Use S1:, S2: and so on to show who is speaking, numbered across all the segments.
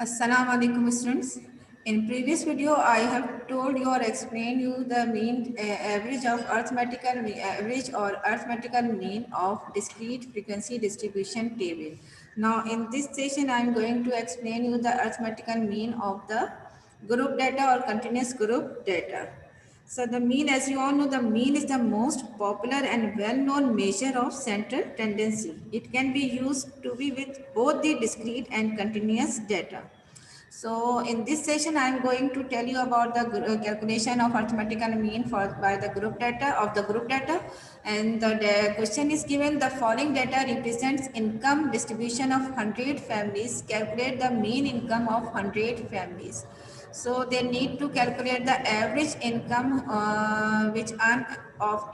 S1: Assalamu alaikum students. In previous video, I have told you or explained you the mean average of average or arithmetical mean of discrete frequency distribution table. Now in this session, I am going to explain you the arithmetical mean of the group data or continuous group data. So the mean, as you all know, the mean is the most popular and well-known measure of central tendency. It can be used to be with both the discrete and continuous data. So in this session, I am going to tell you about the calculation of arithmetical mean by the group data. And the question is given: the following data represents income distribution of 100 families. Calculate the mean income of 100 families. So they need to calculate the average income which earn of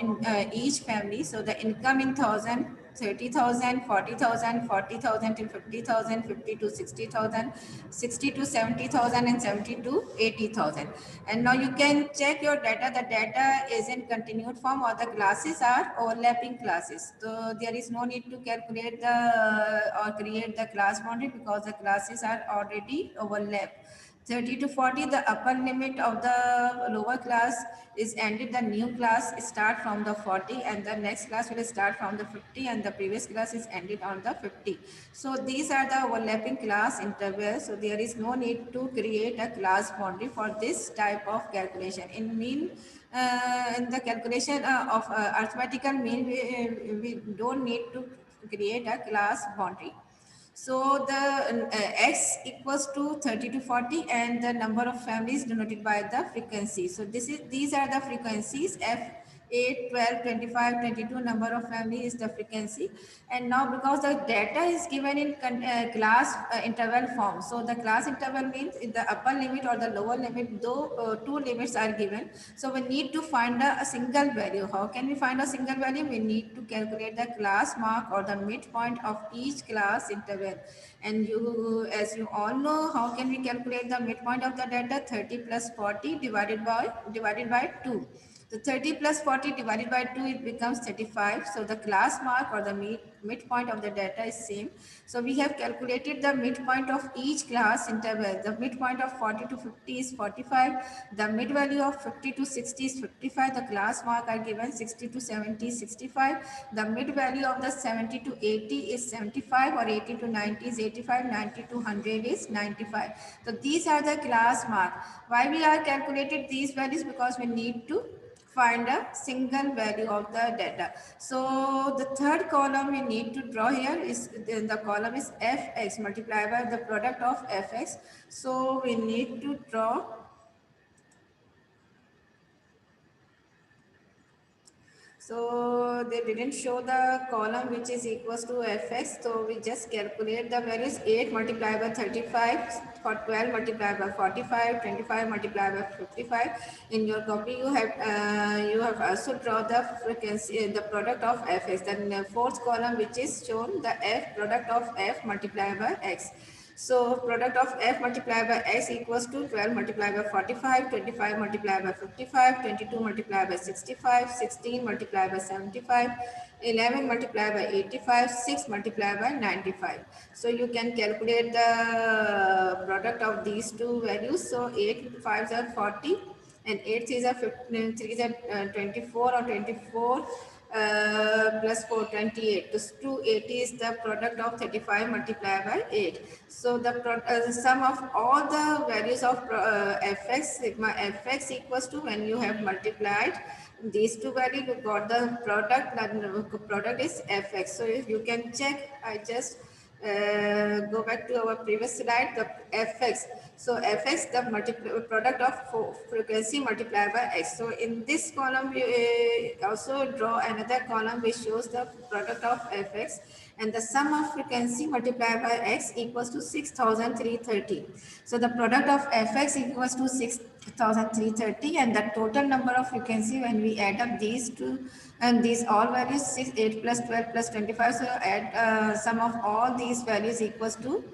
S1: each family. So the income in thousand, 30,000, 40,000, 40,000 till 50,000, 50 to 60,000, 60 to 70,000, and 70 to 80,000. And now you can check your data. The data is in continued form or the classes are overlapping classes. So there is no need to calculate or create the class boundary because the classes are already overlapped. 30 to 40, the upper limit of the lower class is ended. The new class start from the 40 and the next class will start from the 50 and the previous class is ended on the 50. So these are the overlapping class intervals. So there is no need to create a class boundary for this type of calculation. In the calculation of arithmetical mean, we don't need to create a class boundary. So the x equals to 30 to 40 and the number of families denoted by the frequency. So these are the frequencies f 8, 12, 25, 22 number of family is the frequency. And now because the data is given in class interval form. So the class interval means in the upper limit or the lower limit, though two limits are given. So we need to find a single value. How can we find a single value? We need to calculate the class mark or the midpoint of each class interval. And as you all know, how can we calculate the midpoint of the data? 30 plus 40 divided by 2. So 30 plus 40 divided by 2, it becomes 35. So the class mark or the midpoint of the data is same. So we have calculated the midpoint of each class interval. The midpoint of 40 to 50 is 45. The mid value of 50 to 60 is 55. The class mark are given 60 to 70 is 65. The mid value of the 70 to 80 is 75 or 80 to 90 is 85. 90 to 100 is 95. So these are the class mark. Why we are calculated these values? Because we need to find a single value of the data. So the third column we need to draw here is the column is fx multiplied by the product of fx. So we need to draw. So they didn't show the column which is equals to fx. So we just calculate the values. 8 multiplied by 35, for 12 multiplied by 45, 25 multiplied by 55. In your copy you have also draw the frequency, the product of fx. Then the fourth column which is shown the f product of f multiplied by x. So product of f multiplied by x equals to 12 multiplied by 45, 25 multiplied by 55, 22 multiplied by 65, 16 multiplied by 75, 11 multiplied by 85, 6 multiplied by 95. So you can calculate the product of these two values. So 8 5s are 40 and 8 3s are 15, 3s are 24 or 24 plus 4, 28. This 280 is the product of 35 multiplied by 8. So the sum of all the values of fx, sigma fx equals to, when you have multiplied these two values, you got the product. The product is fx. So if you can check, I just go back to our previous slide, the fx. So fx, the product of frequency multiplied by x. So in this column we also draw another column which shows the product of fx, and the sum of frequency multiplied by x equals to 6,330. So the product of fx equals to 6,330, and the total number of frequency, when we add up these two and these all values, 6, 8 plus 12 plus 25, so add sum of all these values equals to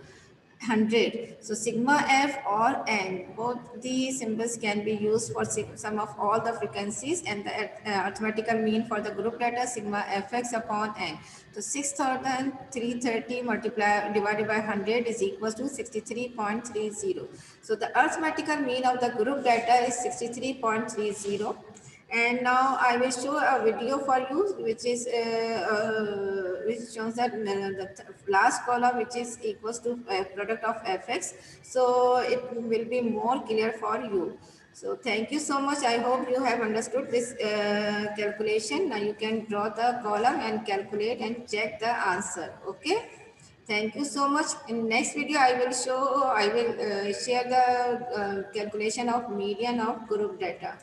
S1: 100. So sigma f or n, both the symbols can be used for sum of all the frequencies, and the arithmetical mean for the group data sigma fx upon n. So 6330 multiplied divided by 100 is equals to 63.30. So the arithmetical mean of the group data is 63.30. And now I will show a video for you, which shows that the last column, which is equals to product of fx. So it will be more clear for you. So thank you so much. I hope you have understood this calculation. Now you can draw the column and calculate and check the answer. Okay. Thank you so much. In next video, I will share the calculation of median of group data.